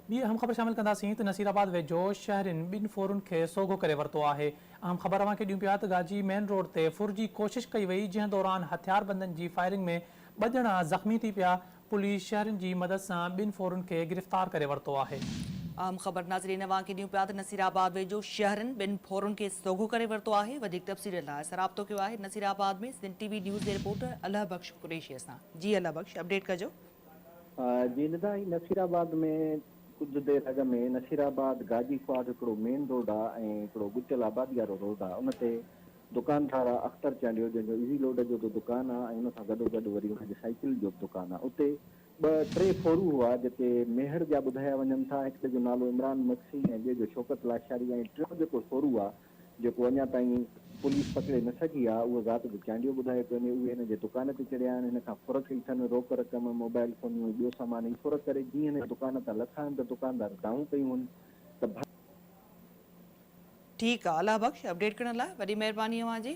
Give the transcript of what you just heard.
ॿी अहम ख़बर शामिल कंदासीं त नसीराबाद वेझो शहरनि ॿिनि फ़ोरुनि खे सोघो करे वरितो आहे। अहम ख़बर अव्हांखे ॾियूं पिया त गाजी मेन रोड ते फुर जी कोशिश कई वई, जंहिं दौरान हथियारबंदनि जी फायरिंग में ॿ ॼणा ज़ख़्मी थी पिया। पुलिस शहरनि जी मदद सां ॿिनि फ़ोरुनि खे गिरफ़्तार करे वरितो आहे। अहम ख़बर नाज़रीन अव्हांखे ॾियूं पिया त नसीराबाद वेझो शहरनि ॿिनि फ़ोरुनि खे सोघो करे वरितो आहे। वधीक तफ़सील लाइ राब्तो कयो आहे नसीराबाद में सिंध टीवी न्यूज़ जे रिपोर्टर क़रैशी क़ुरैशी सां। जी क़रैशी, अपडेट कजो। जी निदा नसीराबाद में कुछ देर अॻु में नसीराबाद गाजी क्वाड हिकिड़ो मेन रोड आहे ऐं हिकिड़ो गुचल आबादी वारो रोड आहे। उन ते दुकानदार आहे अख़्तर चांडियो, जंहिंजो इज़ी लोड जो दुकानु आहे ऐं उन सां गॾोगॾु वरी हुनजी साइकिल जो बि दुकानु आहे। उते टे फ़ोरू हुआ जेके मेहर जा ॿुधाया वञनि था। हिकिड़े जो नालो इमरान मक्सी ऐं ॿिए जो शौकत लाशारी ऐं टियों जेको फ़ोरू आहे जेको अञा ताईं पुलिस पकड़े न सघी आहे, उहो ज़ात जो चांडियो ॿुधाए पियो वञे। उहे हिन जे दुकान ते चढ़िया आहिनि। हिन खां फुर कई अथनि, रोक रक़म, मोबाइल फ़ोनियूं, ॿियो सामान ई फुर करे जीअं हिन दुकान तां लथा आहिनि त दुकानदार दाऊं कयूं आहिनि त ठीकु आहे क़रैशी, अपडेट करण लाइ वॾी महिरबानी अव्हांजी।